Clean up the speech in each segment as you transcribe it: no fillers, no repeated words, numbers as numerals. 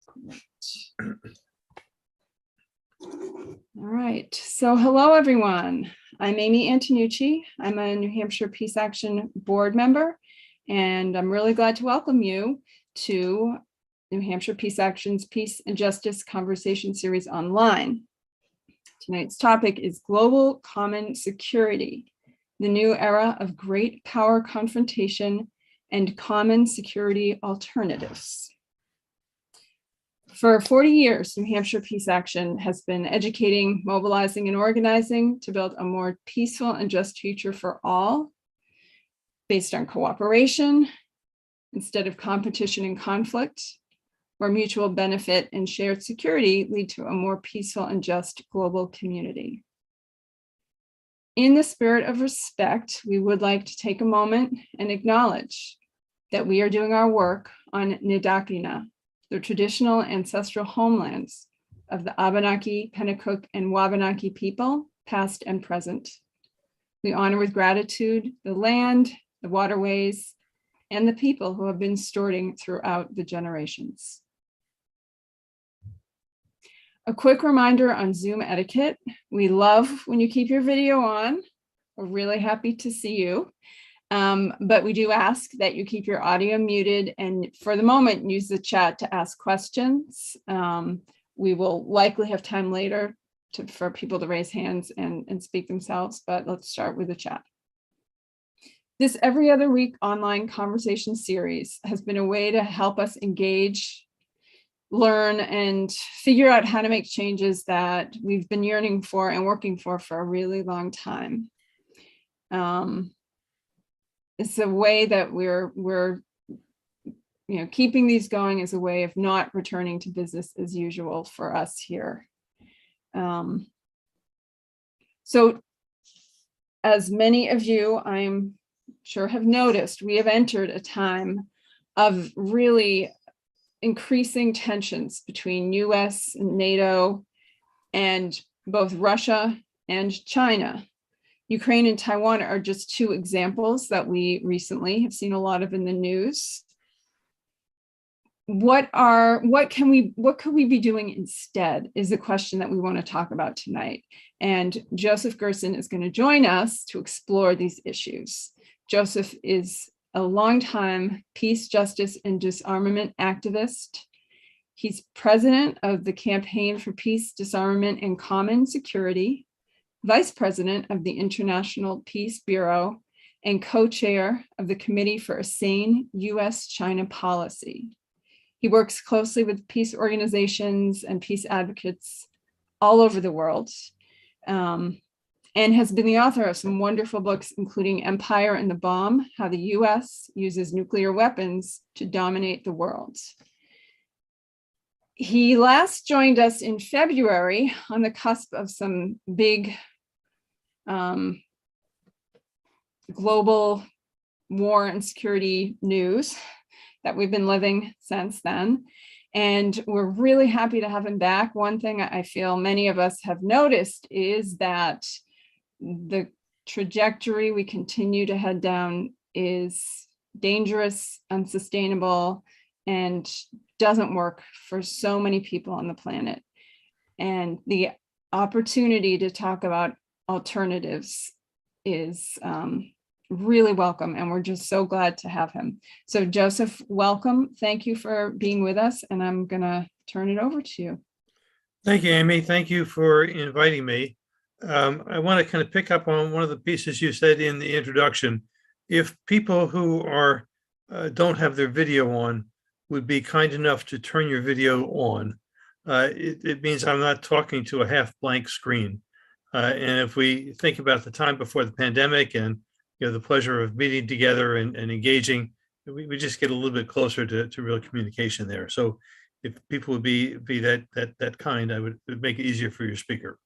All right, so hello everyone. I'm Amy Antonucci. I'm a New Hampshire Peace Action board member, and I'm really glad to welcome you to New Hampshire Peace Action's Peace and Justice Conversation Series online. Tonight's topic is Global Common Security, the new era of great power confrontation and common security alternatives. For 40 years, New Hampshire Peace Action has been educating, mobilizing, and organizing to build a more peaceful and just future for all, based on cooperation instead of competition and conflict, where mutual benefit and shared security lead to a more peaceful and just global community. In the spirit of respect, we would like to take a moment and acknowledge that we are doing our work on Nidakina, the traditional ancestral homelands of the Abenaki, Pennacook, and Wabanaki people, past and present. We honor with gratitude the land, the waterways, and the people who have been stewarding throughout the generations. A quick reminder on Zoom etiquette. We love when you keep your video on. We're really happy to see you. But we do ask that you keep your audio muted, and for the moment, use the chat to ask questions. We will likely have time later for people to raise hands and speak themselves, but let's start with the chat. This every other week online conversation series has been a way to help us engage, learn, and figure out how to make changes that we've been yearning for and working for a really long time. It's a way that we're keeping these going as a way of not returning to business as usual for us here. So as many of you, I'm sure, have noticed, we have entered a time of really increasing tensions between US and NATO and both Russia and China. Ukraine and Taiwan are just two examples that we recently have seen a lot of in the news. What could we be doing instead is the question that we want to talk about tonight. And Joseph Gerson is going to join us to explore these issues. Joseph is a longtime peace, justice, and disarmament activist. He's president of the Campaign for Peace, Disarmament, and Common Security, vice president of the International Peace Bureau, and co-chair of the Committee for a Sane U.S. China Policy. He works closely with peace organizations and peace advocates all over the world, and has been the author of some wonderful books, including Empire and the Bomb: How the U.S. Uses Nuclear Weapons to Dominate the World. He last joined us in February on the cusp of some big global war and security news that we've been living since then. And we're really happy to have him back. One thing I feel many of us have noticed is that the trajectory we continue to head down is dangerous, unsustainable, and doesn't work for so many people on the planet. And the opportunity to talk about alternatives is really welcome, and we're just so glad to have him. So Joseph, welcome. Thank you for being with us, and I'm gonna turn it over to you. Thank you, Amy. Thank you for inviting me. I want to kind of pick up on one of the pieces you said in the introduction. If people who are don't have their video on would be kind enough to turn your video on, it means I'm not talking to a half blank screen. And if we think about the time before the pandemic and the pleasure of meeting together and engaging, we just get a little bit closer to real communication there. So if people would be that kind, it would make it easier for your speaker.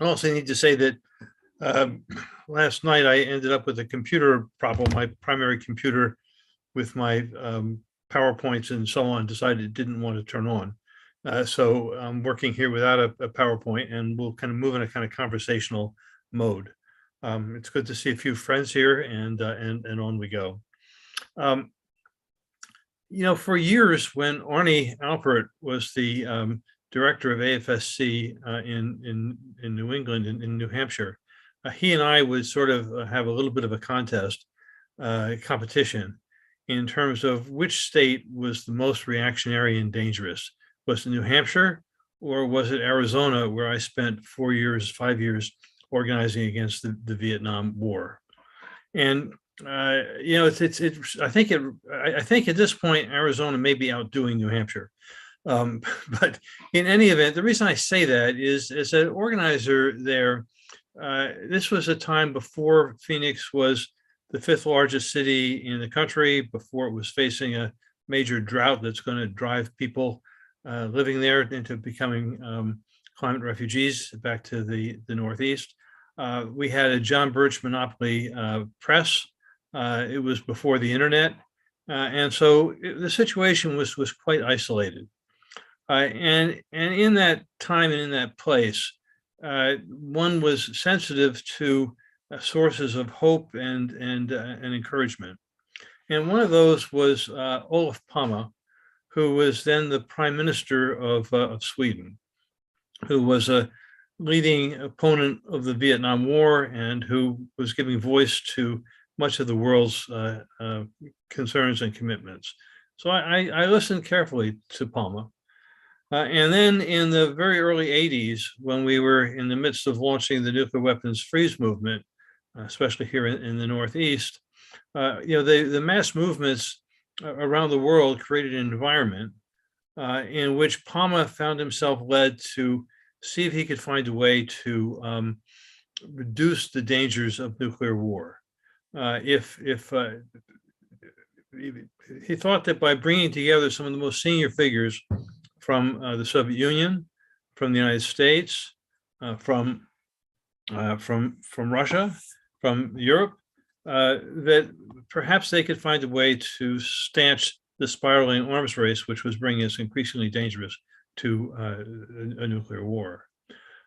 I also need to say that last night I ended up with a computer problem. My primary computer with my PowerPoints and so on decided it didn't want to turn on. So I'm working here without a PowerPoint, and we'll kind of move in a kind of conversational mode. It's good to see a few friends here, and on we go. For years, when Arnie Alpert was the director of AFSC in New England, in New Hampshire, he and I would sort of have a little bit of a competition in terms of which state was the most reactionary and dangerous. Was it New Hampshire, or was it Arizona, where I spent 4 years, 5 years organizing against the Vietnam War? And I think at this point Arizona may be outdoing New Hampshire. But in any event, the reason I say that is, as an organizer there, this was a time before Phoenix was the fifth largest city in the country, before it was facing a major drought that's going to drive people living there into becoming climate refugees back to the Northeast. We had a John Birch monopoly press. It was before the internet. And so the situation was quite isolated. And in that time and in that place, one was sensitive to sources of hope and encouragement. And one of those was Olof Palme, who was then the prime minister of Sweden, who was a leading opponent of the Vietnam War and who was giving voice to much of the world's concerns and commitments. So I listened carefully to Palme. And then in the very early 80s, when we were in the midst of launching the nuclear weapons freeze movement, especially here in the Northeast, the mass movements around the world created an environment in which Palme found himself led to see if he could find a way to reduce the dangers of nuclear war. If he thought that by bringing together some of the most senior figures from the Soviet Union, from the United States, from Russia, from Europe, that perhaps they could find a way to stanch the spiraling arms race, which was bringing us increasingly dangerous to a nuclear war.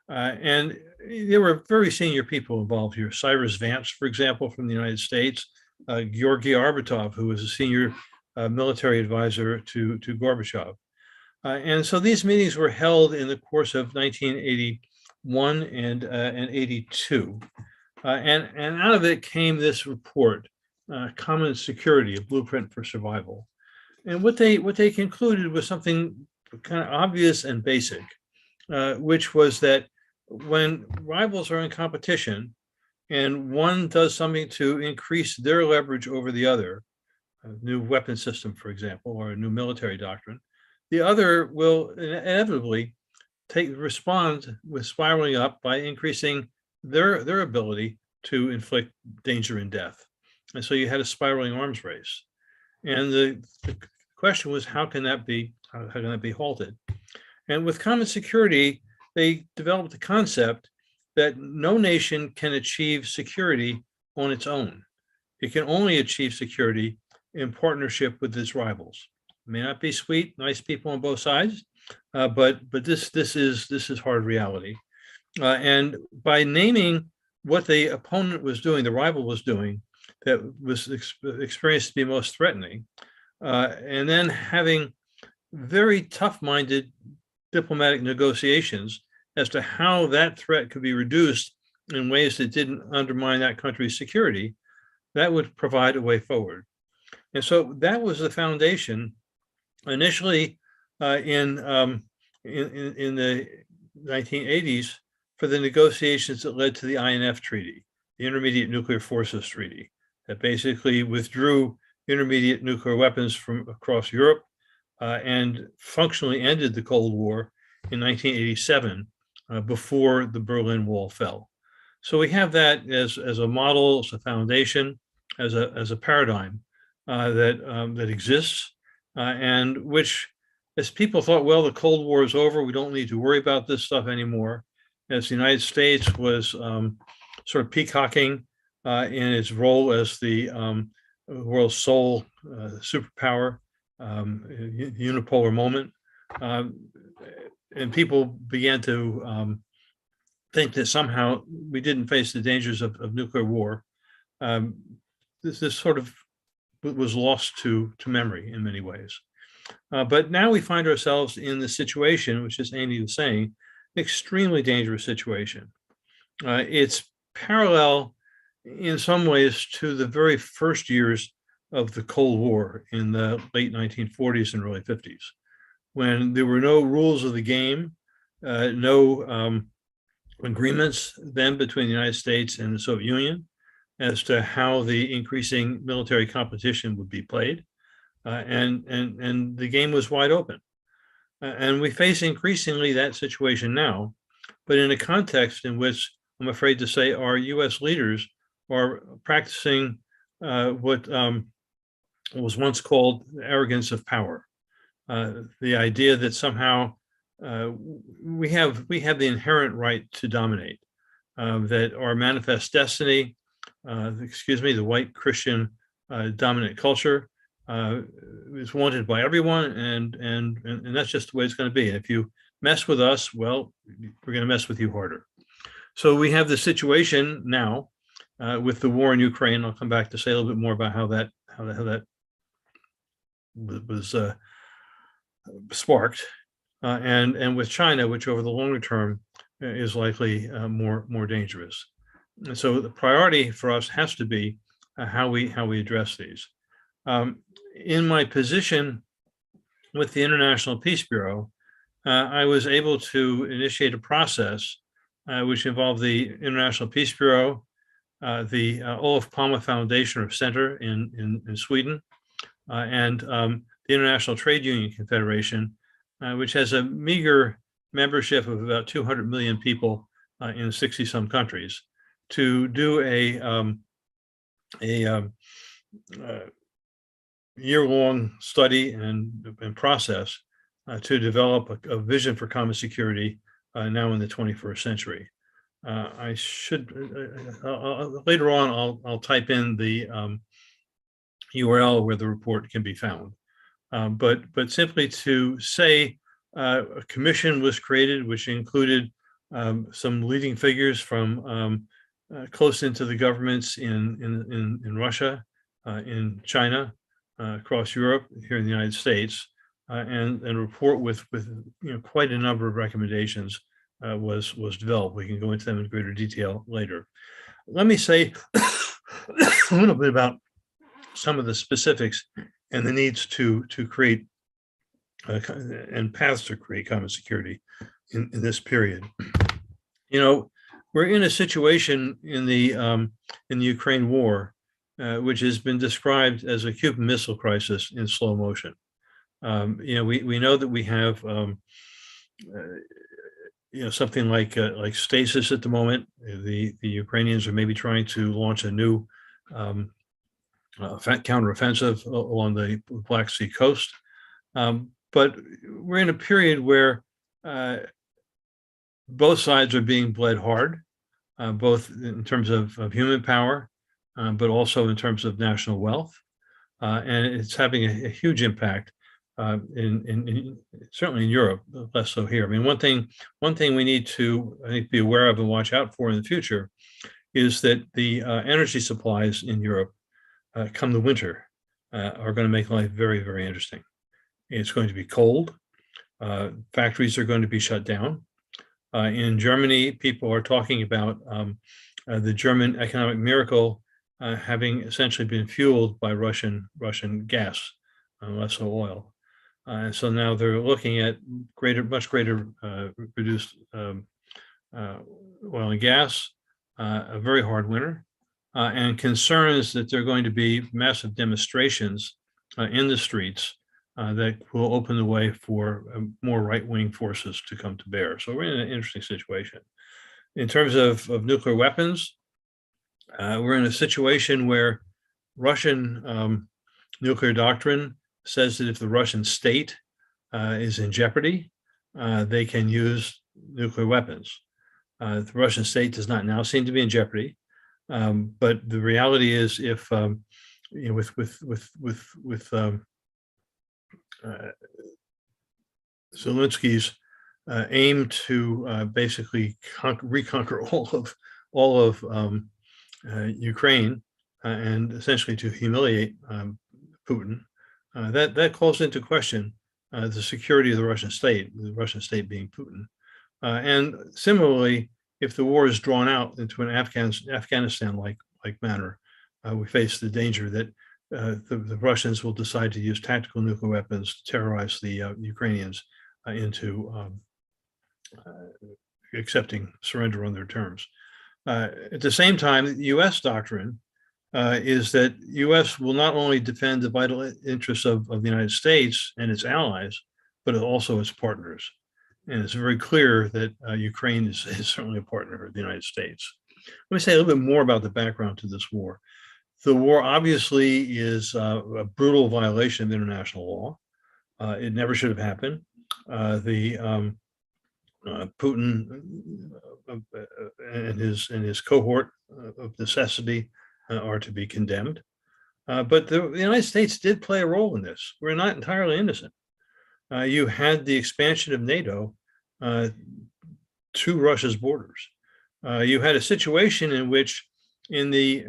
And there were very senior people involved here. Cyrus Vance, for example, from the United States, Georgy Arbatov, who was a senior military advisor to Gorbachev. And so these meetings were held in the course of 1981 and 82. And out of it came this report, Common Security, a Blueprint for Survival. And what they concluded was something kind of obvious and basic, which was that when rivals are in competition and one does something to increase their leverage over the other, a new weapon system, for example, or a new military doctrine, the other will inevitably respond with spiraling up by increasing their ability to inflict danger and death. And so you had a spiraling arms race. And the question was, how can that be halted? And with common security, they developed the concept that no nation can achieve security on its own. It can only achieve security in partnership with its rivals. It may not be sweet, nice people on both sides, but this is hard reality. And by naming what the opponent was doing, the rival was doing, that was experienced to be most threatening, and then having very tough-minded diplomatic negotiations as to how that threat could be reduced in ways that didn't undermine that country's security, that would provide a way forward. And so that was the foundation initially in the 1980s for the negotiations that led to the INF Treaty, the Intermediate Nuclear Forces Treaty, that basically withdrew intermediate nuclear weapons from across Europe and functionally ended the Cold War in 1987 before the Berlin Wall fell. So we have that as a model, as a foundation, as a paradigm that exists, and which, as people thought, well, the Cold War is over, we don't need to worry about this stuff anymore. As the United States was sort of peacocking in its role as the world's sole superpower, unipolar moment, and people began to think that somehow we didn't face the dangers of nuclear war. This sort of was lost to memory in many ways. But now we find ourselves in the situation, which is Amy was saying, extremely dangerous situation. It's parallel in some ways to the very first years of the Cold War in the late 1940s and early 50s, when there were no rules of the game, no agreements then between the United States and the Soviet Union as to how the increasing military competition would be played. And the game was wide open. And we face increasingly that situation now, but in a context in which I'm afraid to say our US leaders are practicing what was once called arrogance of power. The idea that somehow we have the inherent right to dominate, that our manifest destiny, the white Christian dominant culture is wanted by everyone, and that's just the way it's going to be. And if you mess with us, well, we're going to mess with you harder. So we have the situation now with the war in Ukraine. I'll come back to say a little bit more about how that was sparked, and with China, which over the longer term is likely more dangerous. And so the priority for us has to be how we address these. In my position with the International Peace Bureau, I was able to initiate a process which involved the International Peace Bureau, the Olof Palme Foundation or Center in Sweden, and the International Trade Union Confederation, which has a meager membership of about 200 million people in 60-some countries, to do a year-long study and process to develop a vision for common security now in the 21st century. I should later on I'll type in the URL where the report can be found. But simply to say a commission was created, which included some leading figures from close into the governments in Russia, in China, across Europe, here in the United States, and report with quite a number of recommendations was developed. We can go into them in greater detail later. Let me say a little bit about some of the specifics and the needs to create and paths to create common security in this period. We're in a situation in the Ukraine war, which has been described as a Cuban Missile Crisis in slow motion. We know that we have something like stasis at the moment. The Ukrainians are maybe trying to launch a new counteroffensive along the Black Sea coast, but we're in a period where both sides are being bled hard, both in terms of human power, but also in terms of national wealth, and it's having a huge impact in certainly in Europe, less so here. I mean, one thing we need to, I think, be aware of and watch out for in the future is that the energy supplies in Europe come the winter are going to make life very, very interesting. It's going to be cold. Factories are going to be shut down. In Germany, people are talking about the German economic miracle having essentially been fueled by Russian gas, less so oil. And so now they're looking at much greater reduced oil and gas, a very hard winter, and concerns that there are going to be massive demonstrations in the streets that will open the way for more right-wing forces to come to bear. So we're in an interesting situation. In terms of nuclear weapons, we're in a situation where Russian nuclear doctrine says that if the Russian state is in jeopardy, they can use nuclear weapons. The Russian state does not now seem to be in jeopardy, but the reality is, if with Zelensky's aim to basically reconquer all of Ukraine and essentially to humiliate Putin, that calls into question the security of the Russian state being Putin. And similarly, if the war is drawn out into an Afghanistan-like manner, we face the danger that the Russians will decide to use tactical nuclear weapons to terrorize the Ukrainians into accepting surrender on their terms. At the same time, the U.S. doctrine is that U.S. will not only defend the vital interests of the United States and its allies, but also its partners. And it's very clear that Ukraine is certainly a partner of the United States. Let me say a little bit more about the background to this war. The war obviously is a brutal violation of international law. It never should have happened. Putin and his cohort of necessity are to be condemned. But the United States did play a role in this. We're not entirely innocent. You had the expansion of NATO to Russia's borders. You had a situation in which, in the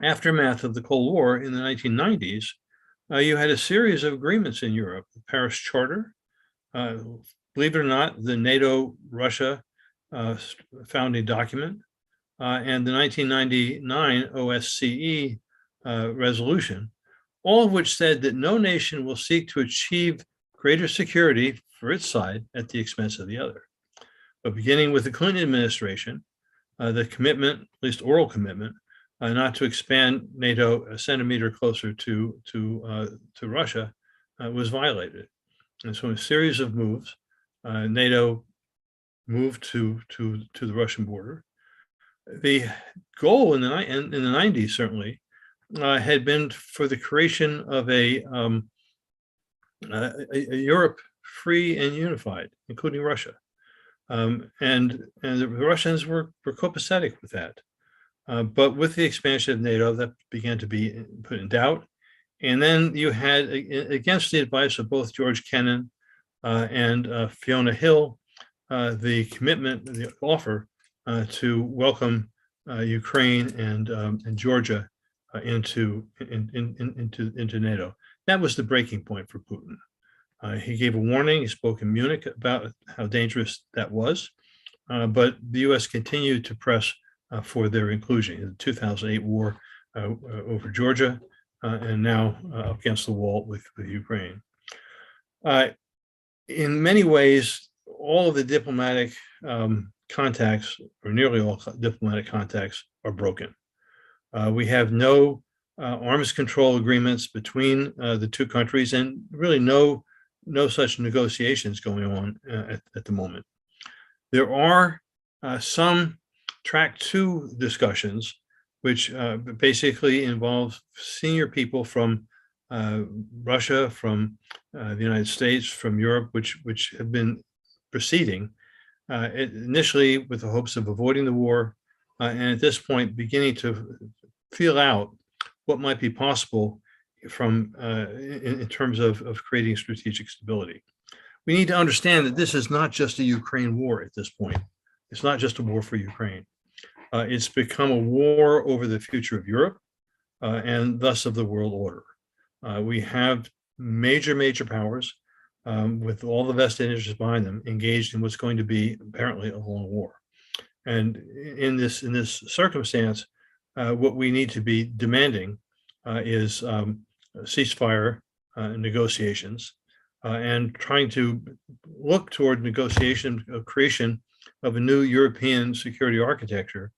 aftermath of the Cold War in the 1990s, you had a series of agreements in Europe: the Paris Charter, believe it or not, the NATO-Russia founding document, and the 1999 OSCE resolution, all of which said that no nation will seek to achieve greater security for its side at the expense of the other. But beginning with the Clinton administration, the commitment, at least oral commitment, not to expand NATO a centimeter closer to Russia was violated. And so in a series of moves, NATO moved to the Russian border. The goal in the 90s certainly had been for the creation of a Europe free and unified, including Russia. And the Russians were copacetic with that. But with the expansion of NATO, that began to be put in doubt. And then you had, against the advice of both George Kennan and Fiona Hill, the commitment, the offer to welcome Ukraine and Georgia into NATO. That was the breaking point for Putin. He gave a warning. He spoke in Munich about how dangerous that was, but the U.S. continued to press for their inclusion in the 2008 war over Georgia, and now against the wall with Ukraine. In many ways, all of the diplomatic contacts, or nearly all diplomatic contacts, are broken. We have no arms control agreements between the two countries, and really no such negotiations going on at the moment. There are some track 2 discussions, which basically involve senior people from Russia, from the United States, from Europe, which have been proceeding initially with the hopes of avoiding the war, and at this point beginning to feel out what might be possible from in terms of creating strategic stability. We need to understand that this is not just a Ukraine war at this point. It's not just a war for Ukraine. It's become a war over the future of Europe and thus of the world order. We have major powers with all the vested interests behind them engaged in what's going to be apparently a long war. And in this circumstance, what we need to be demanding is ceasefire negotiations and trying to look toward negotiation of creation of a new European security architecture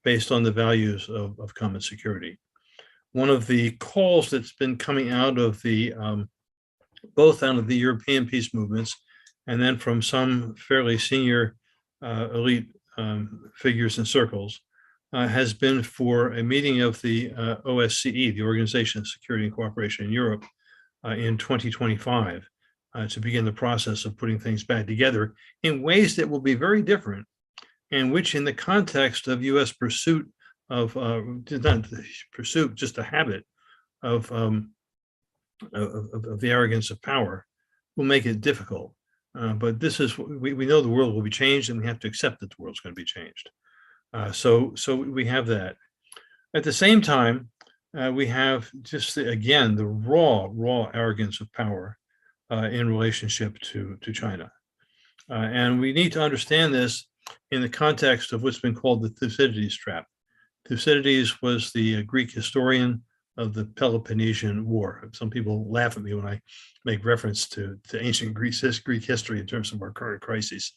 based on the values of common security. One of the calls that's been coming out of the both out of the European peace movements and then from some fairly senior elite figures and circles has been for a meeting of the OSCE, the Organization of Security and Cooperation in Europe, in 2025 to begin the process of putting things back together in ways that will be very different, and which, in the context of U.S. pursuit of not pursuit, just a habit of the arrogance of power, will make it difficult. But this is, we know the world will be changed, and we have to accept that the world's going to be changed. So we have that. At the same time, we have just, again, the raw arrogance of power in relationship to China. And we need to understand this in the context of what's been called the Thucydides trap. Thucydides was the Greek historian of the Peloponnesian War. Some people laugh at me when I make reference to ancient Greek history in terms of our current crises.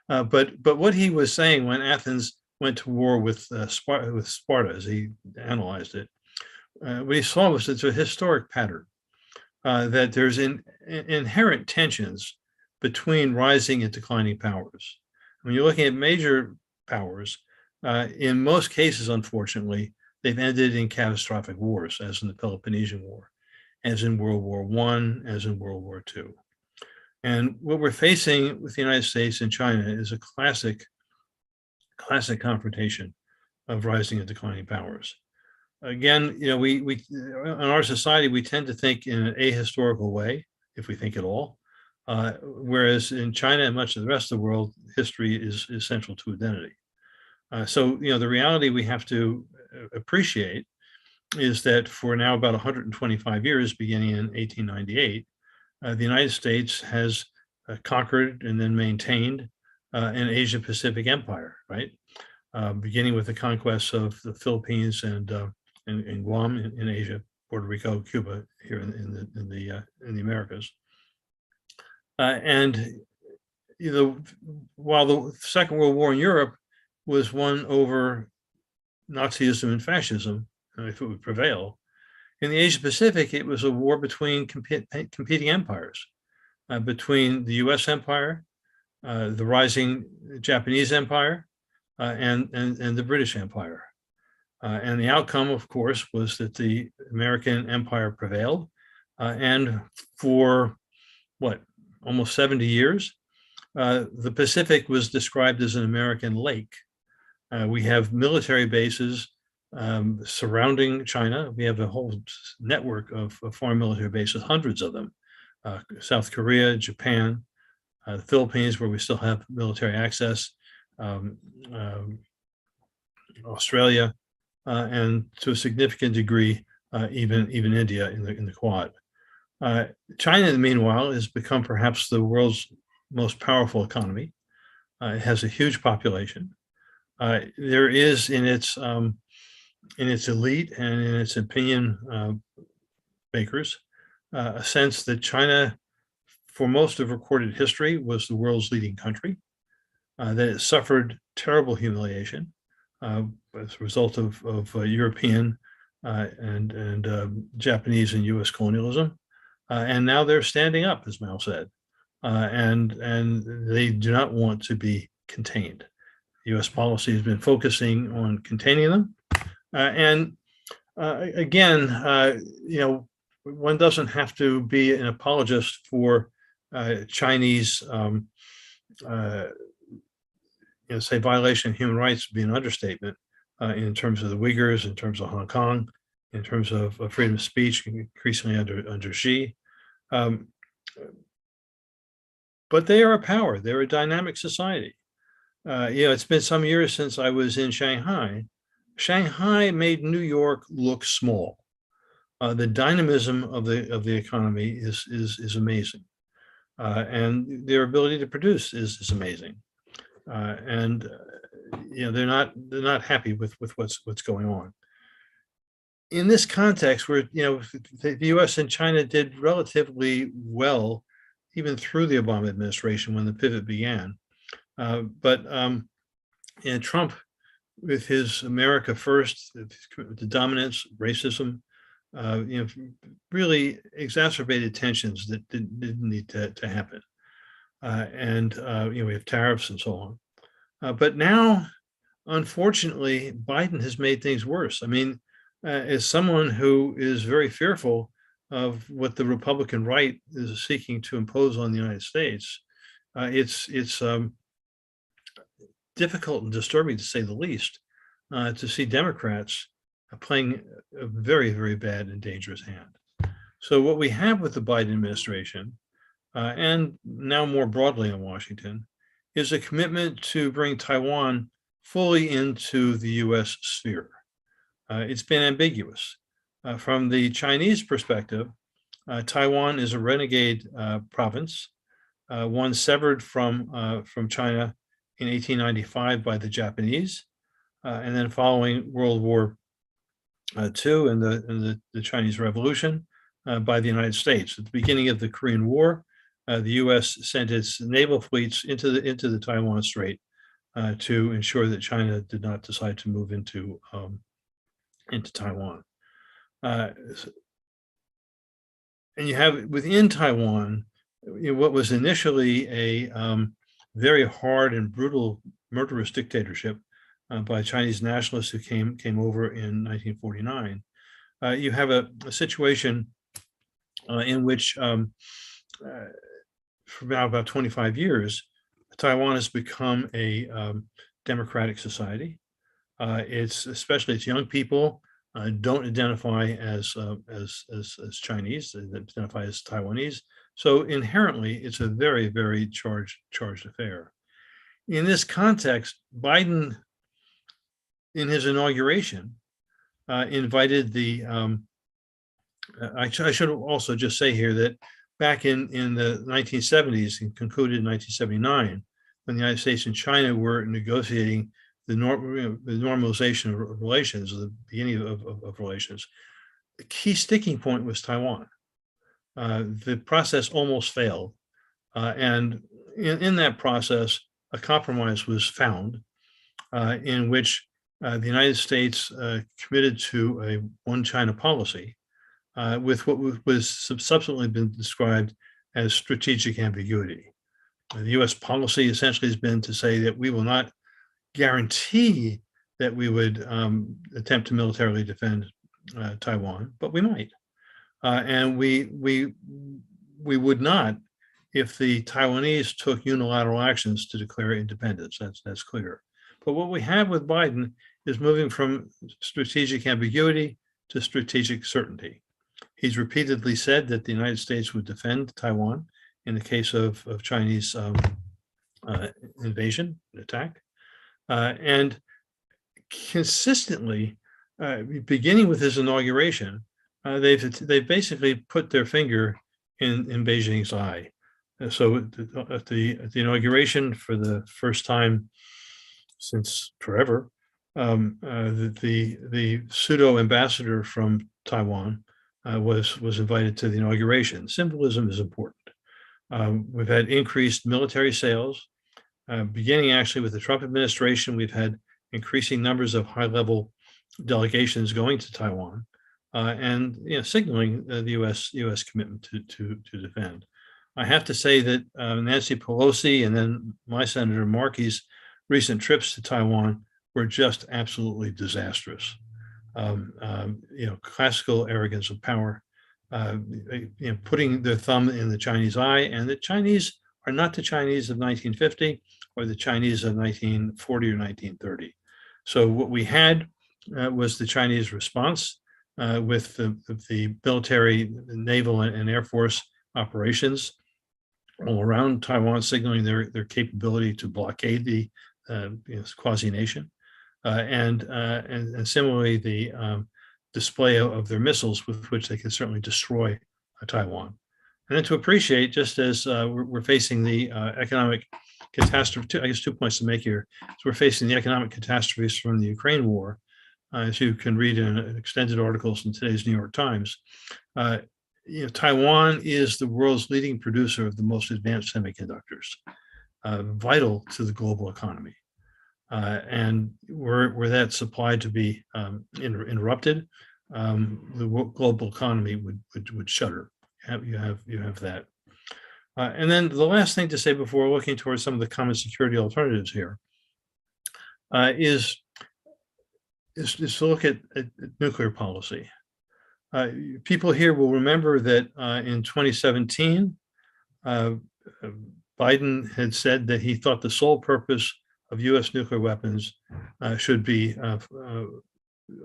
But what he was saying when Athens went to war with Sparta, as he analyzed it, what he saw was it's a historic pattern, that there's inherent tensions between rising and declining powers. When you're looking at major powers, in most cases, unfortunately, they've ended in catastrophic wars, as in the Peloponnesian War, as in World War I, as in World War II. And what we're facing with the United States and China is a classic confrontation of rising and declining powers. Again, we in our society, we tend to think in an ahistorical way, if we think at all, whereas in China and much of the rest of the world, history is central to identity. So, the reality we have to appreciate is that for now about 125 years, beginning in 1898, the United States has conquered and then maintained an Asia-Pacific empire, right? Beginning with the conquests of the Philippines and Guam in Asia, Puerto Rico, Cuba here in the Americas, and while the Second World War in Europe was won over Nazism and fascism, if it would prevail, in the Asia Pacific, it was a war between competing empires, between the U.S. empire, the rising Japanese empire, and the British Empire. And the outcome, of course, was that the American empire prevailed. And for almost 70 years, the Pacific was described as an American lake. We have military bases surrounding China. We have a whole network of foreign military bases, hundreds of them. South Korea, Japan, the Philippines, where we still have military access, Australia, and to a significant degree, even India in the Quad. China, meanwhile, has become perhaps the world's most powerful economy. It has a huge population. There is in its elite and in its opinion makers a sense that China, for most of recorded history, was the world's leading country, that it suffered terrible humiliation as a result of European and Japanese and U.S. colonialism, and now they're standing up, as Mao said, and they do not want to be contained. U.S. policy has been focusing on containing them, and again, one doesn't have to be an apologist for Chinese, say, violation of human rights would be an understatement in terms of the Uyghurs, in terms of Hong Kong, in terms of freedom of speech, increasingly under Xi. But they are a power. They're a dynamic society. It's been some years since I was in Shanghai. Shanghai made New York look small. The dynamism of the economy is amazing, and their ability to produce is amazing. And they're not happy with what's going on. In this context, where the U.S. and China did relatively well, even through the Obama administration when the pivot began, but Trump, with his America First, the dominance, racism, really exacerbated tensions that didn't need to happen. And we have tariffs and so on. But now, unfortunately, Biden has made things worse. I mean, as someone who is very fearful of what the Republican right is seeking to impose on the United States, it's difficult and disturbing, to say the least, to see Democrats playing a very, very bad and dangerous hand. So what we have with the Biden administration, and now more broadly in Washington, is a commitment to bring Taiwan fully into the U.S. sphere. It's been ambiguous. From the Chinese perspective, Taiwan is a renegade province, one severed from China in 1895 by the Japanese, and then following World War II and the Chinese Revolution by the United States. At the beginning of the Korean War, the U.S. sent its naval fleets into the Taiwan Strait to ensure that China did not decide to move into Taiwan. And you have within Taiwan what was initially a very hard and brutal, murderous dictatorship by Chinese nationalists who came over in 1949. You have a situation in which, for now about 25 years, Taiwan has become a democratic society. Especially its young people don't identify as Chinese; they identify as Taiwanese. So inherently, it's a very, very charged affair. In this context, Biden, in his inauguration, invited the. I should also just say here that back in the 1970s and concluded in 1979, when the United States and China were negotiating the normalization of relations, or the beginning of relations, the key sticking point was Taiwan. The process almost failed. And in that process, a compromise was found in which the United States committed to a one China policy with what was subsequently been described as strategic ambiguity. The U.S. policy essentially has been to say that we will not guarantee that we would attempt to militarily defend Taiwan, but we might. And we would not if the Taiwanese took unilateral actions to declare independence. That's clear. But what we have with Biden is moving from strategic ambiguity to strategic certainty. He's repeatedly said that the United States would defend Taiwan in the case of Chinese invasion, attack. And consistently, beginning with his inauguration, they've basically put their finger in Beijing's eye. So at the inauguration, for the first time since forever, the pseudo ambassador from Taiwan was invited to the inauguration. Symbolism is important. We've had increased military sales. Beginning actually with the Trump administration, we've had increasing numbers of high-level delegations going to Taiwan, and signaling the U.S. commitment to defend. I have to say that Nancy Pelosi and then my Senator Markey's recent trips to Taiwan were just absolutely disastrous. Classical arrogance of power, putting their thumb in the Chinese eye, and the Chinese are not the Chinese of 1950 or the Chinese of 1940 or 1930. So what we had was the Chinese response with the military, naval, and Air Force operations all around Taiwan, signaling their capability to blockade the quasi-nation, and similarly the display of their missiles with which they can certainly destroy Taiwan. And then to appreciate, just as we're facing the economic catastrophe, I guess 2 points to make here. So we're facing the economic catastrophes from the Ukraine war, as you can read in extended articles in today's New York Times. Taiwan is the world's leading producer of the most advanced semiconductors, vital to the global economy. And were that supply to be interrupted, the global economy would shudder. You have that. And then the last thing to say before looking towards some of the common security alternatives here is to look at nuclear policy. People here will remember that in 2017, Biden had said that he thought the sole purpose of U.S. nuclear weapons should be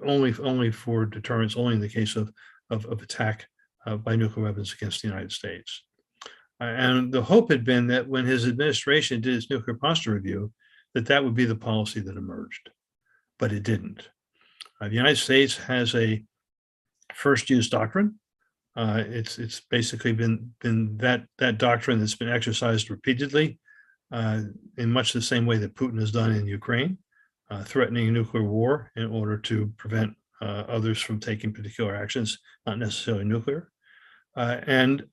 only for deterrence, only in the case of attack by nuclear weapons against the United States. And the hope had been that when his administration did its nuclear posture review, that would be the policy that emerged, but it didn't. The United States has a first use doctrine. It's basically been that doctrine that's been exercised repeatedly in much the same way that Putin has done in Ukraine, threatening nuclear war in order to prevent others from taking particular actions, not necessarily nuclear. And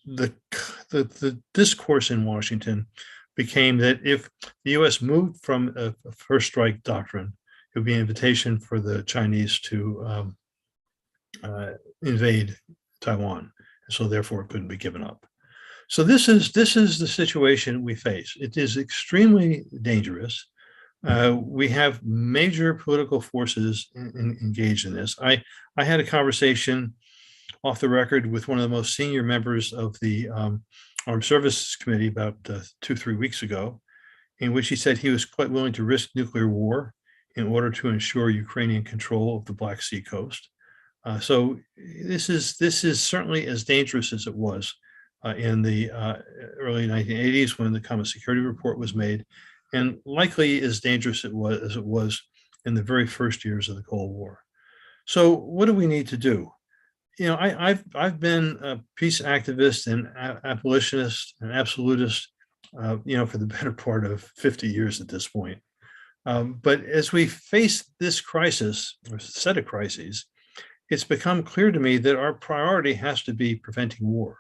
the discourse in Washington became that if the U.S. moved from a first strike doctrine, it would be an invitation for the Chinese to invade Taiwan, and so therefore it couldn't be given up. So this is the situation we face. It is extremely dangerous. We have major political forces engaged in this. I had a conversation off the record with one of the most senior members of the Armed Services Committee about 2-3 weeks ago, in which he said he was quite willing to risk nuclear war in order to ensure Ukrainian control of the Black Sea coast. So this is certainly as dangerous as it was in the early 1980s when the Common Security Report was made, and likely as dangerous as it was in the very first years of the Cold War. So what do we need to do? You know, I've been a peace activist and abolitionist and absolutist, you know, for the better part of 50 years at this point. But as we face this crisis, or set of crises, it's become clear to me that our priority has to be preventing war.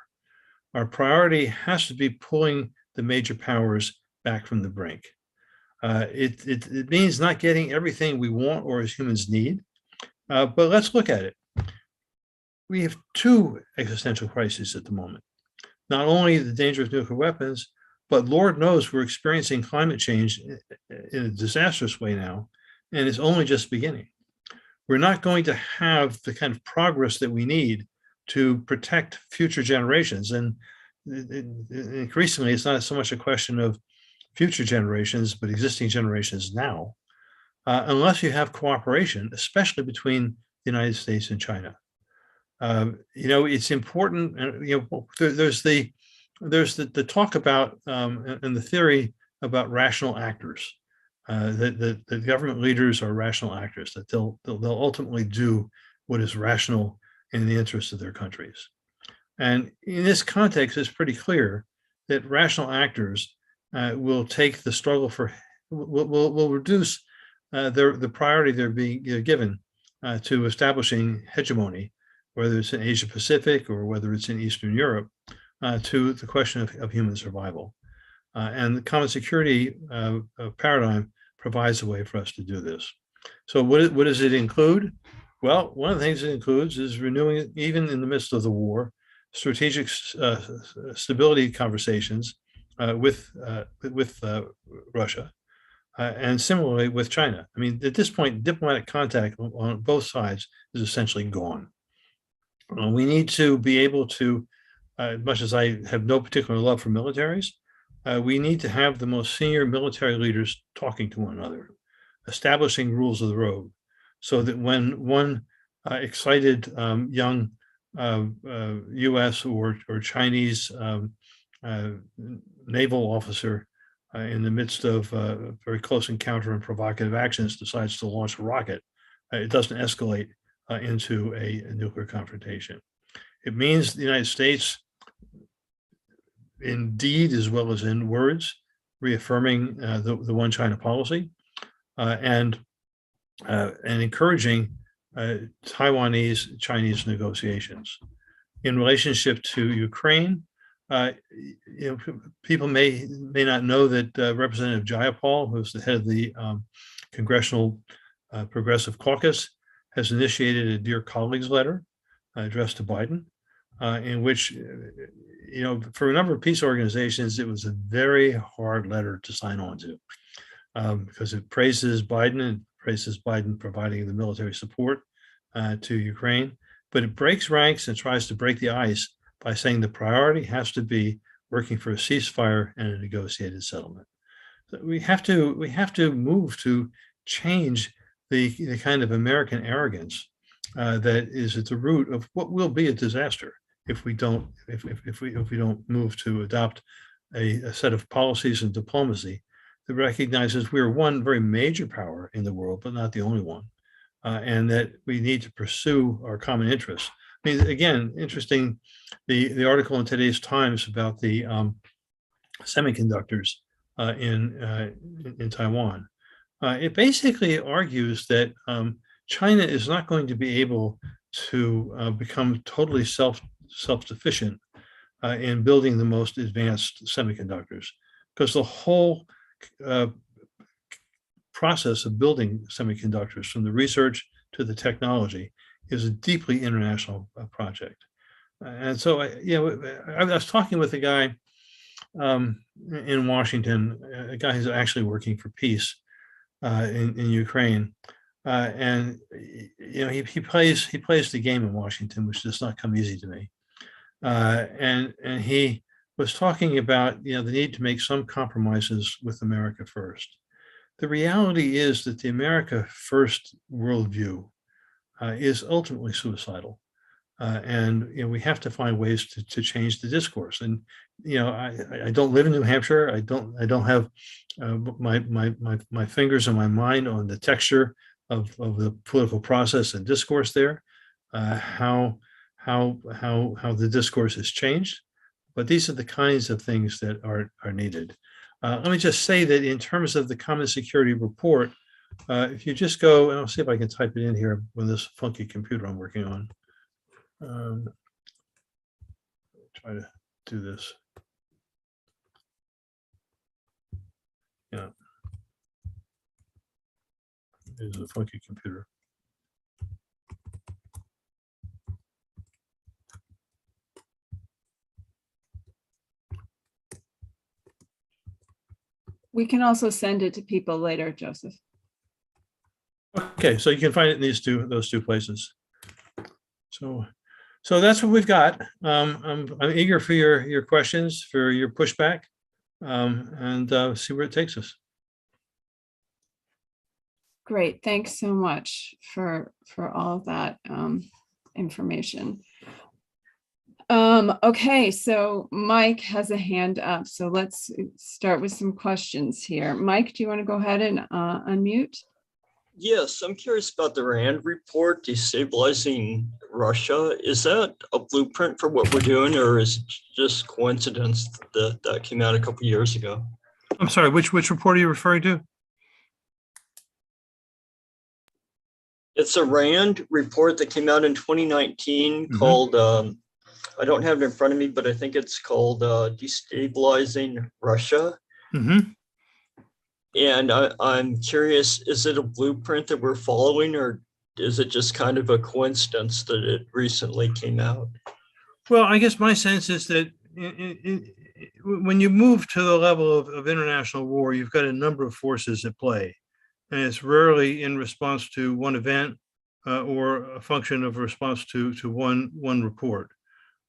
Our priority has to be pulling the major powers back from the brink. It means not getting everything we want or as humans need, but let's look at it. We have two existential crises at the moment. Not only the danger of nuclear weapons, but Lord knows we're experiencing climate change in a disastrous way now, and it's only just beginning. We're not going to have the kind of progress that we need to protect future generations. And increasingly, it's not so much a question of future generations, but existing generations now, unless you have cooperation, especially between the United States and China. You know, it's important, you know, there's the talk about and the theory about rational actors, that the government leaders are rational actors, that they'll ultimately do what is rational in the interests of their countries. And in this context, it's pretty clear that rational actors will take the struggle for, will reduce the priority they're being given to establishing hegemony, whether it's in Asia Pacific or whether it's in Eastern Europe, to the question of human survival. And the common security paradigm provides a way for us to do this. So what does it include? Well, one of the things it includes is renewing, even in the midst of the war, strategic stability conversations with Russia, and similarly with China. I mean, at this point, diplomatic contact on both sides is essentially gone. We need to be able to, as much as I have no particular love for militaries, we need to have the most senior military leaders talking to one another, establishing rules of the road, so that when one excited young U.S. or Chinese naval officer in the midst of a very close encounter and provocative actions decides to launch a rocket, it doesn't escalate into a nuclear confrontation. It means the United States, in deed as well as in words, reaffirming the One China policy and encouraging Taiwanese-Chinese negotiations. In relationship to Ukraine, you know, people may not know that Representative Jayapal, who's the head of the Congressional Progressive Caucus, has initiated a Dear Colleagues letter addressed to Biden, in which, you know, for a number of peace organizations, it was a very hard letter to sign on to, because it praises Biden and praises Biden providing the military support to Ukraine, but it breaks ranks and tries to break the ice by saying the priority has to be working for a ceasefire and a negotiated settlement. So we have to move to change the kind of American arrogance that is at the root of what will be a disaster if we don't move to adopt a set of policies and diplomacy that recognizes we are one very major power in the world, but not the only one. and that we need to pursue our common interests. I mean, again, interesting, the article in today's Times about the semiconductors in Taiwan. It basically argues that China is not going to be able to become totally self-sufficient in building the most advanced semiconductors, because the whole process of building semiconductors, from the research to the technology, is a deeply international project. And so, I was talking with a guy in Washington, a guy who's actually working for peace in Ukraine, and he plays the game in Washington, which does not come easy to me. And he was talking about the need to make some compromises with America first. The reality is that the America first worldview is ultimately suicidal. And we have to find ways to change the discourse. And I don't live in New Hampshire. I don't have my fingers and my mind on the texture of the political process and discourse there, how the discourse has changed. But these are the kinds of things that are needed. Let me just say that in terms of the Common Security Report, if you just go, and I'll see if I can type it in here with this funky computer I'm working on. Try to do this. Yeah. There's a funky computer. We can also send it to people later, Joseph. Okay, so you can find it in those two places. So that's what we've got. I'm eager for your questions, for your pushback, and see where it takes us. Great, thanks so much for all of that information. Okay, so Mike has a hand up, so let's start with some questions here. Mike, do you want to go ahead and unmute? Yes, I'm curious about the RAND report, destabilizing Russia. Is that a blueprint for what we're doing, or is it just coincidence that came out a couple years ago? I'm sorry, which report are you referring to? It's a RAND report that came out in 2019 called, I don't have it in front of me, but I think it's called Destabilizing Russia. And I'm curious, is it a blueprint that we're following, or is it just kind of a coincidence that it recently came out? Well, I guess my sense is that when you move to the level of international war, you've got a number of forces at play. And it's rarely in response to one event or a function of response to one report.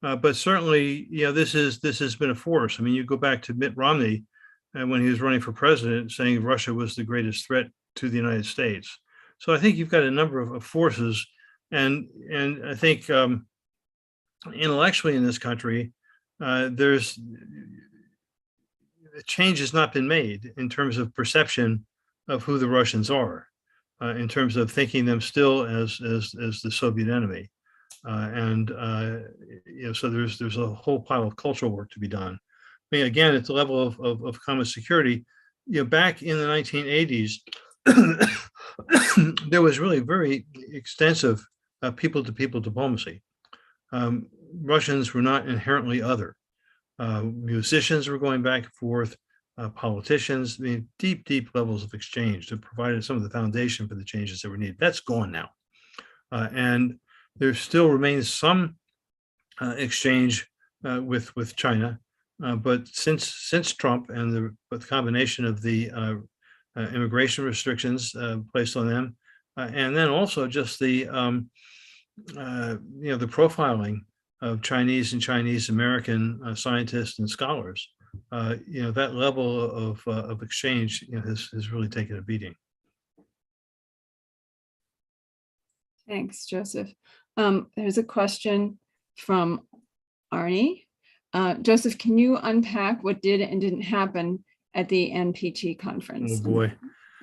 But certainly, this has been a force. I mean, you go back to Mitt Romney when he was running for president, saying Russia was the greatest threat to the United States. So I think you've got a number of forces, and I think intellectually in this country, there's change has not been made in terms of perception of who the Russians are, in terms of thinking them still as the Soviet enemy, so there's a whole pile of cultural work to be done. I mean, again, at the level of common security, back in the 1980s, there was really very extensive people-to-people diplomacy. Russians were not inherently other. Musicians were going back and forth. Politicians, I mean, deep levels of exchange that provided some of the foundation for the changes that were needed. That's gone now, and there still remains some exchange with China, but since Trump and the combination of the immigration restrictions placed on them, and then also just the the profiling of Chinese and Chinese American scientists and scholars. That level of exchange has really taken a beating. Thanks, Joseph. There's a question from Arnie. Joseph, can you unpack what did and didn't happen at the NPT conference? Oh boy.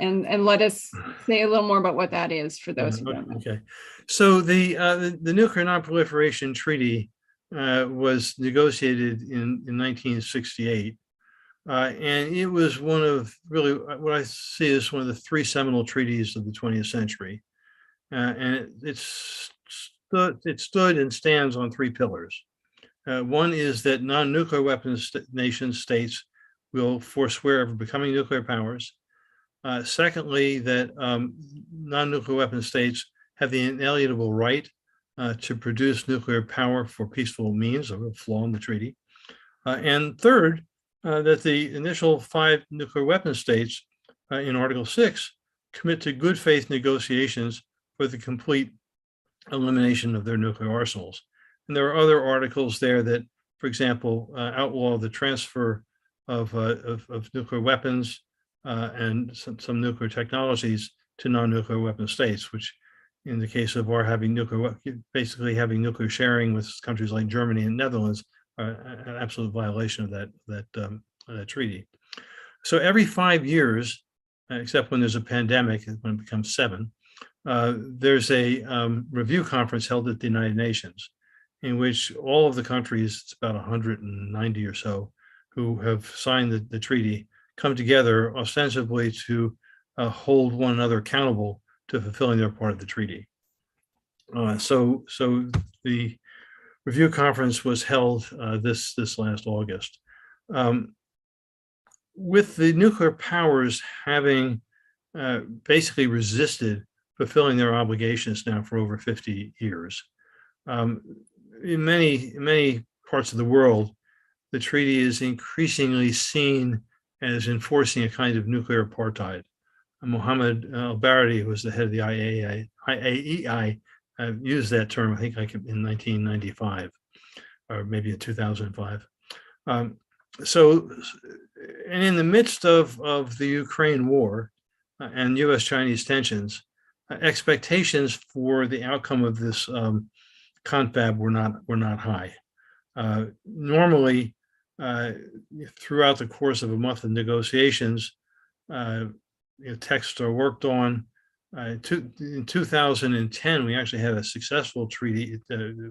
And let us say a little more about what that is for those who don't know. Okay, so the Nuclear Non-Proliferation Treaty was negotiated in 1968, and it was one of really what I see as one of the three seminal treaties of the 20th century, and it stood and stands on three pillars. One is that non-nuclear weapons nation states will forswear ever becoming nuclear powers. Secondly, that non-nuclear weapon states have the inalienable right to produce nuclear power for peaceful means, a flaw in the treaty. And third, that the initial 5 nuclear weapon states in Article 6 commit to good faith negotiations for the complete elimination of their nuclear arsenals. And there are other articles there that, for example, outlaw the transfer of nuclear weapons and some nuclear technologies to non-nuclear weapon states, which in the case of our basically having nuclear sharing with countries like Germany and Netherlands, are an absolute violation of that treaty. So every 5 years, except when there's a pandemic, when it becomes 7, there's a review conference held at the United Nations, in which all of the countries, it's about 190 or so, who have signed the treaty, come together ostensibly to hold one another accountable to fulfilling their part of the treaty. So the review conference was held this last August. With the nuclear powers having basically resisted fulfilling their obligations now for over 50 years, in many parts of the world, the treaty is increasingly seen as enforcing a kind of nuclear apartheid. Mohammed al-Baradi, who was the head of the IAEI, used that term, I think, like in 1995, or maybe in 2005. And in the midst of the Ukraine war and U.S.-Chinese tensions, expectations for the outcome of this confab were not high. Normally, throughout the course of a month of negotiations, texts are worked on. In 2010, we actually had a successful treaty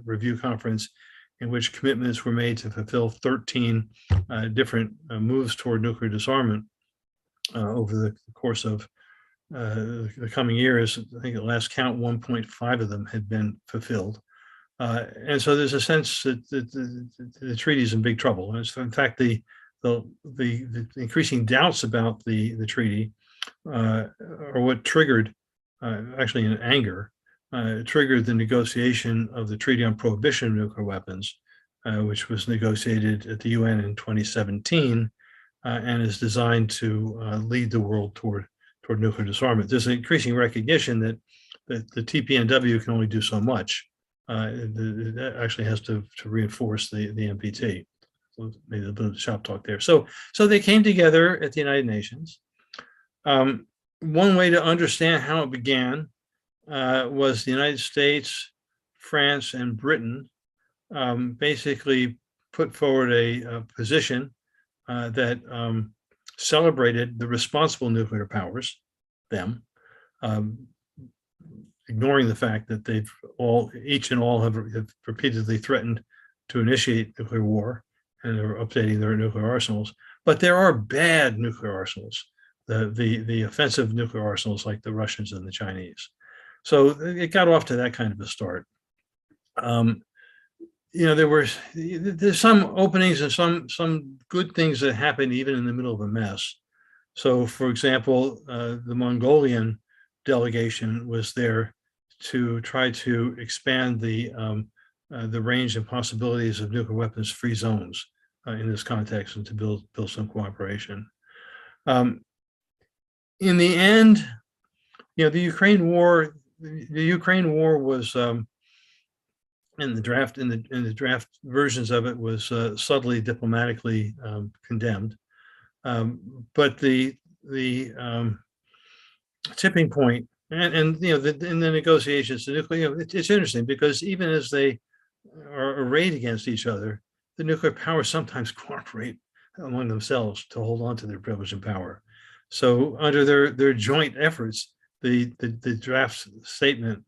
review conference in which commitments were made to fulfill 13 different moves toward nuclear disarmament over the course of the coming years. I think at last count, 1.5 of them had been fulfilled. And so there's a sense that the treaty is in big trouble. And so in fact, the increasing doubts about the treaty are what triggered, actually in anger, triggered the negotiation of the Treaty on Prohibition of Nuclear Weapons, which was negotiated at the UN in 2017 and is designed to lead the world toward nuclear disarmament. There's an increasing recognition that the TPNW can only do so much. It actually has to reinforce the NPT. So maybe a bit of shop talk there. So they came together at the United Nations. One way to understand how it began was the United States, France, and Britain basically put forward a position that celebrated the responsible nuclear powers, them, ignoring the fact that they've each and all have repeatedly threatened to initiate nuclear war and are updating their nuclear arsenals. But there are bad nuclear arsenals, the offensive nuclear arsenals like the Russians and the Chinese. So it got off to that kind of a start. There's some openings and some good things that happened even in the middle of a mess. So, for example, the Mongolian delegation was there to try to expand the range and possibilities of nuclear weapons-free zones in this context, and to build some cooperation. In the end, the Ukraine war was in the draft versions of it was subtly diplomatically condemned, but the tipping point and in the negotiations, it's interesting because even as they are arrayed against each other, the nuclear powers sometimes cooperate among themselves to hold on to their privilege and power. So under their joint efforts, the draft statement,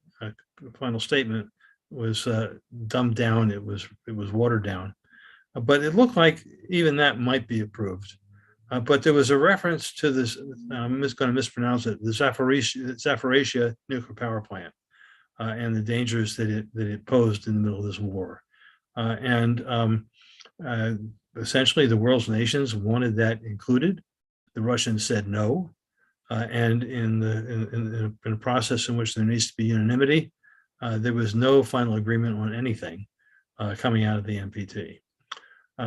final statement, was dumbed down. It was watered down, but it looked like even that might be approved. But there was a reference to this. I'm just going to mispronounce it. The Zaporizhia nuclear power plant and the dangers that it posed in the middle of this war, essentially the world's nations wanted that included. The Russians said no, and in a process in which there needs to be unanimity, there was no final agreement on anything coming out of the NPT.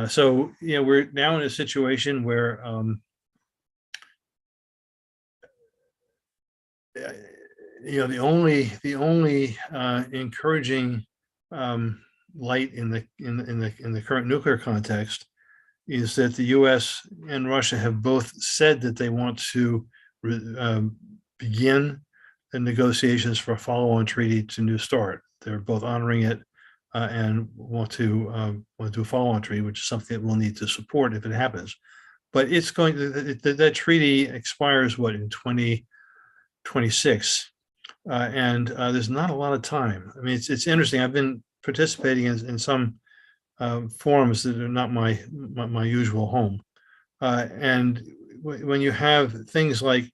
So we're now in a situation where the only encouraging light in the current nuclear context is that the U.S. and Russia have both said that they want to begin the negotiations for a follow-on treaty to New START. They're both honoring it and want to do a follow-on treaty, which is something that we'll need to support if it happens. But it's going to, that treaty expires in 2026, and there's not a lot of time. I mean, it's interesting. I've been participating in some forums that are not my usual home, and when you have things like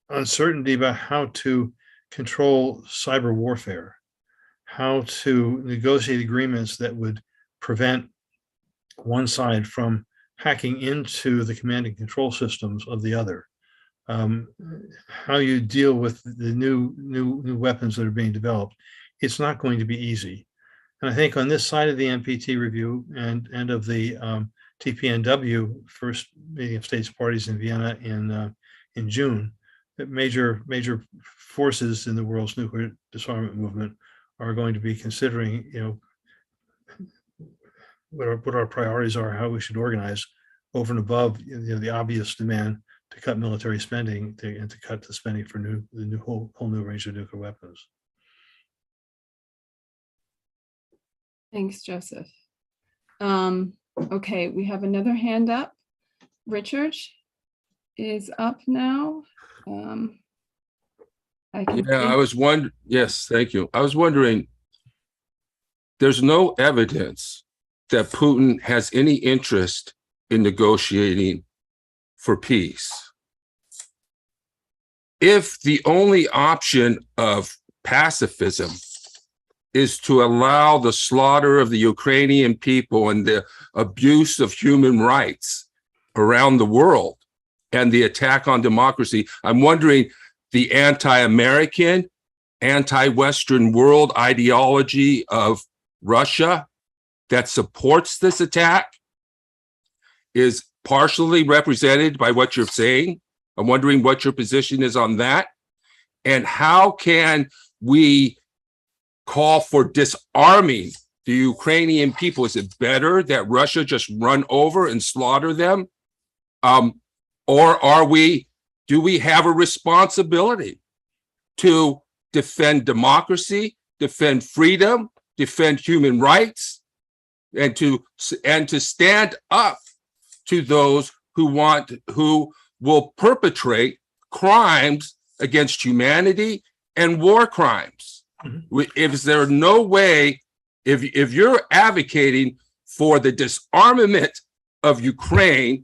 uncertainty about how to control cyber warfare, how to negotiate agreements that would prevent one side from hacking into the command and control systems of the other, how you deal with the new weapons that are being developed, it's not going to be easy. And I think on this side of the NPT review and of the TPNW, first meeting of states parties in Vienna in June, that major forces in the world's nuclear disarmament movement are going to be considering, what our priorities are, how we should organize over and above the obvious demand to cut military spending and to cut the spending for the whole new range of nuclear weapons. Thanks, Joseph. Okay, we have another hand up. Richard is up now. Yes, thank you. I was wondering, there's no evidence that Putin has any interest in negotiating for peace. If the only option of pacifism is to allow the slaughter of the Ukrainian people and the abuse of human rights around the world and the attack on democracy, I'm wondering, the anti-American, anti-Western world ideology of Russia that supports this attack is partially represented by what you're saying. I'm wondering what your position is on that. And how can we call for disarming the Ukrainian people? Is it better that Russia just run over and slaughter them? Or do we have a responsibility to defend democracy, defend freedom, defend human rights, and to stand up to those who will perpetrate crimes against humanity and war crimes? Mm-hmm. If there's no way, if you're advocating for the disarmament of Ukraine,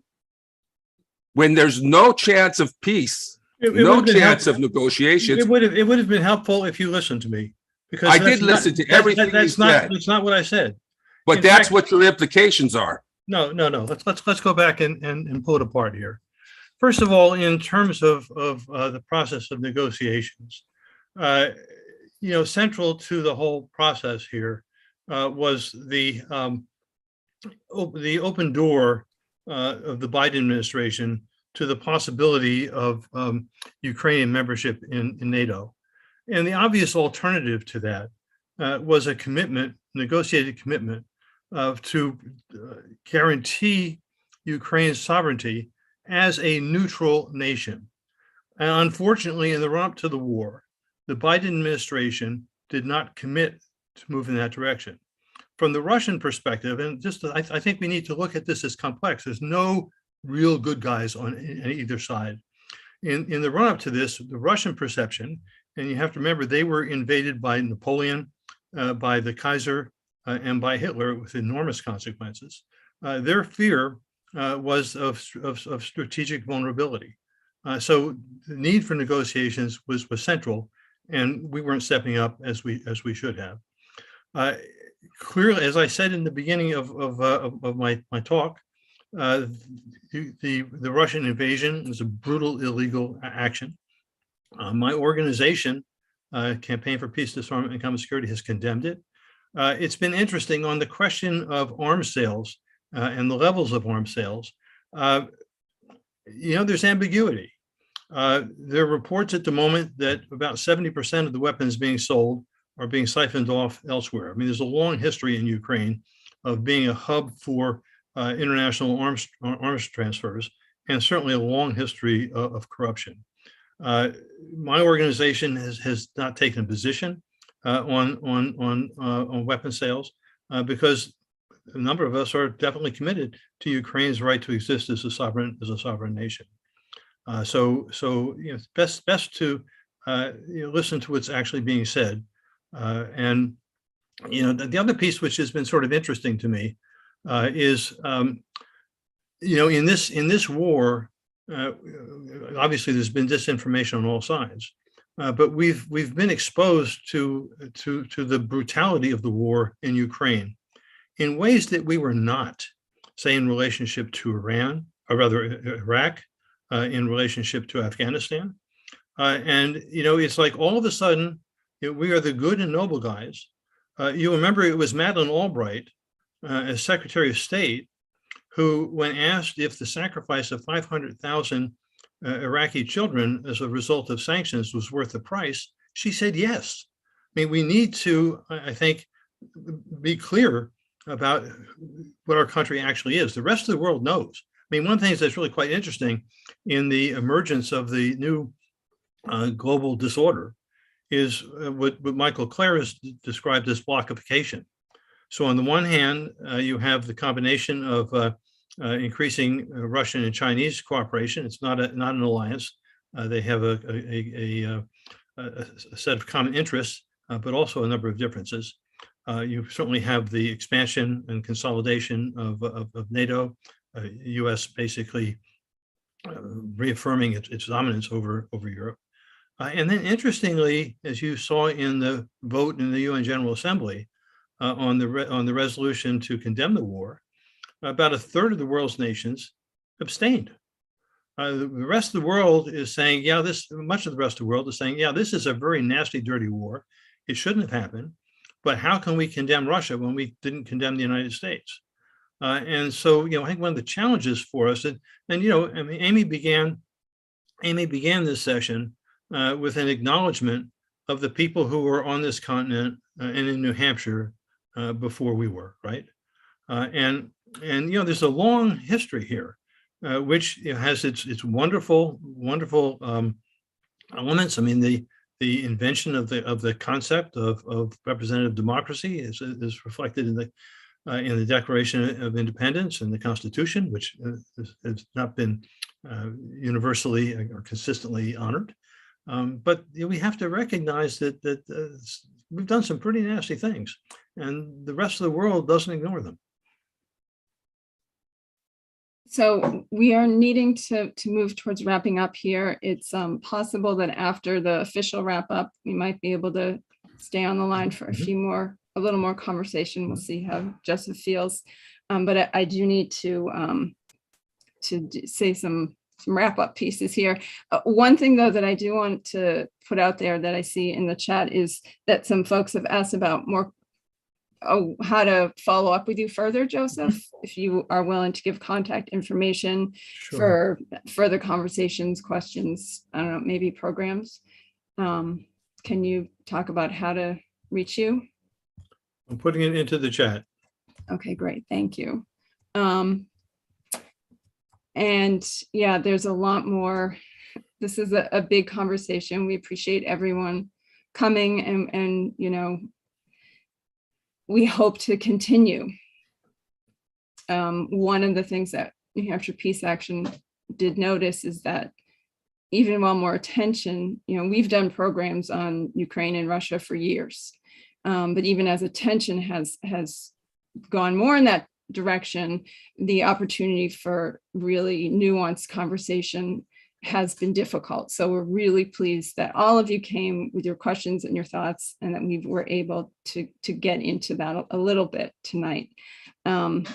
when there's no chance of peace, no chance of negotiations. It would have been helpful if you listened to me, because I did listen to everything you said. That's not what I said. But that's what your implications are. No. Let's go back and pull it apart here. First of all, in terms of the process of negotiations, central to the whole process here was the open door of the Biden administration to the possibility of Ukrainian membership in NATO. And the obvious alternative to that was a negotiated commitment to guarantee Ukraine's sovereignty as a neutral nation. And unfortunately, in the run-up to the war, the Biden administration did not commit to move in that direction. From the Russian perspective, and I think we need to look at this as complex. There's no real good guys on either side. In the run-up to this, the Russian perception, and you have to remember they were invaded by Napoleon, by the Kaiser, and by Hitler with enormous consequences. Their fear was of strategic vulnerability. So the need for negotiations was central, and we weren't stepping up as we should have. Clearly, as I said in the beginning of my talk, the Russian invasion was a brutal, illegal action. My organization, Campaign for Peace, Disarmament and Common Security, has condemned it. It's been interesting on the question of arms sales and the levels of arms sales. There's ambiguity. There are reports at the moment that about 70% of the weapons being sold are being siphoned off elsewhere. I mean, there's a long history in Ukraine of being a hub for international arms transfers, and certainly a long history of corruption. My organization has not taken a position on weapon sales because a number of us are definitely committed to Ukraine's right to exist as a sovereign nation. So it's best to listen to what's actually being said. And the other piece which has been sort of interesting to me is in this war, obviously there's been disinformation on all sides, but we've been exposed to the brutality of the war in Ukraine in ways that we were not, say, in relationship to Iran, or rather Iraq, in relationship to Afghanistan. And it's like all of a sudden we are the good and noble guys. You remember it was Madeleine Albright, as Secretary of State, who, when asked if the sacrifice of 500,000 Iraqi children as a result of sanctions was worth the price, she said yes. I mean, we need to, I think, be clear about what our country actually is. The rest of the world knows. I mean, one of the things that's really quite interesting in the emergence of the new global disorder is what Michael Clare has described as blockification. So on the one hand, you have the combination of increasing Russian and Chinese cooperation. It's not an alliance. They have a set of common interests, but also a number of differences. You certainly have the expansion and consolidation of NATO, U.S. basically reaffirming its dominance over Europe. And then interestingly, as you saw in the vote in the UN General Assembly on the resolution to condemn the war, about a third of the world's nations abstained. The rest of the world is saying, much of the rest of the world is saying, this is a very nasty, dirty war. It shouldn't have happened. But how can we condemn Russia when we didn't condemn the United States? And so, I think one of the challenges for us, and Amy began this session with an acknowledgement of the people who were on this continent and in New Hampshire before we were, right? And there's a long history here, which has its wonderful elements. I mean, the invention of the concept of representative democracy is reflected in the Declaration of Independence and the Constitution, which has not been universally or consistently honored. But we have to recognize that we've done some pretty nasty things, and the rest of the world doesn't ignore them. So we are needing to move towards wrapping up here. It's possible that after the official wrap up, we might be able to stay on the line for a little more conversation. We'll see how Joseph feels. But I do need to say some wrap up pieces here. One thing though that I do want to put out there that I see in the chat is that some folks have asked about how to follow up with you further, Joseph, if you are willing to give contact information for further conversations, questions, I don't know, maybe programs. Can you talk about how to reach you? I'm putting it into the chat. Okay, great. Thank you. And yeah, there's a lot more. This is a big conversation. We appreciate everyone coming and we hope to continue. One of the things that New Hampshire Peace Action did notice is that even while more attention, we've done programs on Ukraine and Russia for years, but even as attention has gone more in that direction, the opportunity for really nuanced conversation has been difficult. So we're really pleased that all of you came with your questions and your thoughts, and that we were able to get into that a little bit tonight. And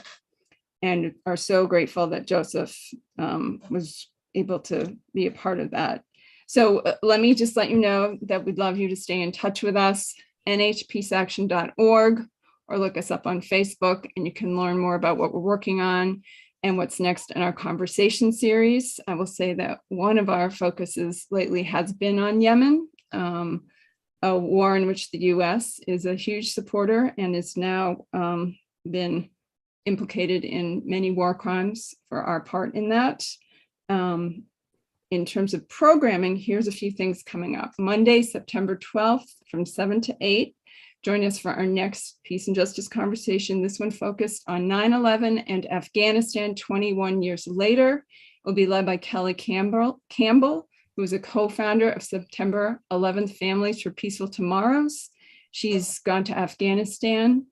are so grateful that Joseph was able to be a part of that. So let me just let you know that we'd love you to stay in touch with us, nhpeaceaction.org, or look us up on Facebook, and you can learn more about what we're working on and what's next in our conversation series. I will say that one of our focuses lately has been on Yemen, a war in which the U.S. is a huge supporter and is now been implicated in many war crimes for our part in that. In terms of programming, here's a few things coming up. Monday, September 12th from 7 to 8. Join us for our next Peace and Justice conversation. This one focused on 9/11 and Afghanistan 21 years later. It will be led by Kelly Campbell, who is a co-founder of September 11th Families for Peaceful Tomorrows. She's gone to Afghanistan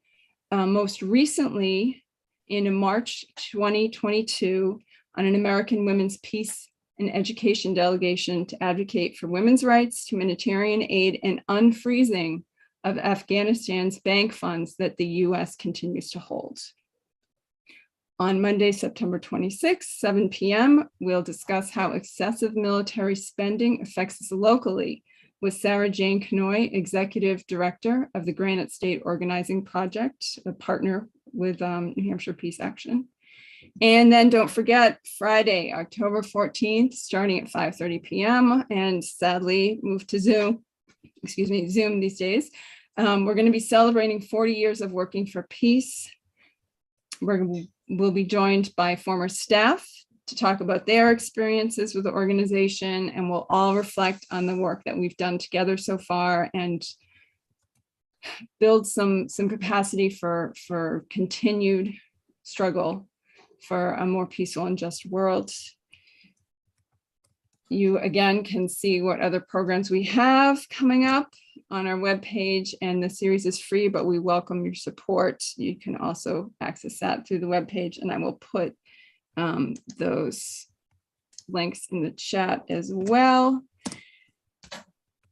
most recently in March 2022 on an American Women's Peace and Education delegation to advocate for women's rights, humanitarian aid, and unfreezing of Afghanistan's bank funds that the U.S. continues to hold. On Monday, September 26th, 7 p.m., we'll discuss how excessive military spending affects us locally with Sarah Jane Kanoy, Executive Director of the Granite State Organizing Project, a partner with New Hampshire Peace Action. And then don't forget, Friday, October 14th, starting at 5:30 p.m. and sadly moved to Zoom these days. We're going to be celebrating 40 years of working for peace. We'll be joined by former staff to talk about their experiences with the organization, and we'll all reflect on the work that we've done together so far and build some capacity for continued struggle for a more peaceful and just world. You again can see what other programs we have coming up on our webpage, and the series is free, but we welcome your support. You can also access that through the webpage, and I will put those links in the chat as well.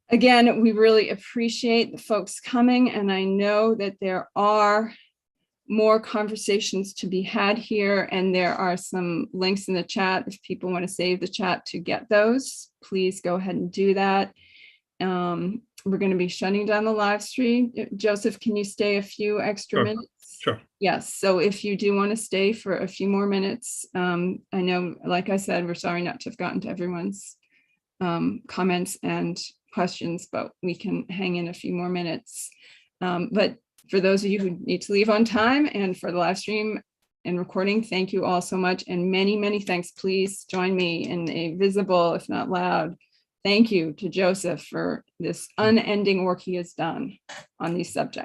Again, we really appreciate the folks coming, and I know that there are more conversations to be had here, and there are some links in the chat. If people want to save the chat to get those, please go ahead and do that. We're going to be shutting down the live stream. Joseph, can you stay a few extra minutes? Sure. Yes. So if you do want to stay for a few more minutes, I know, like I said, we're sorry not to have gotten to everyone's comments and questions, but we can hang in a few more minutes. But for those of you who need to leave on time, and for the live stream and recording, thank you all so much. And many, many thanks. Please join me in a visible, if not loud, thank you to Joseph for this unending work he has done on these subjects.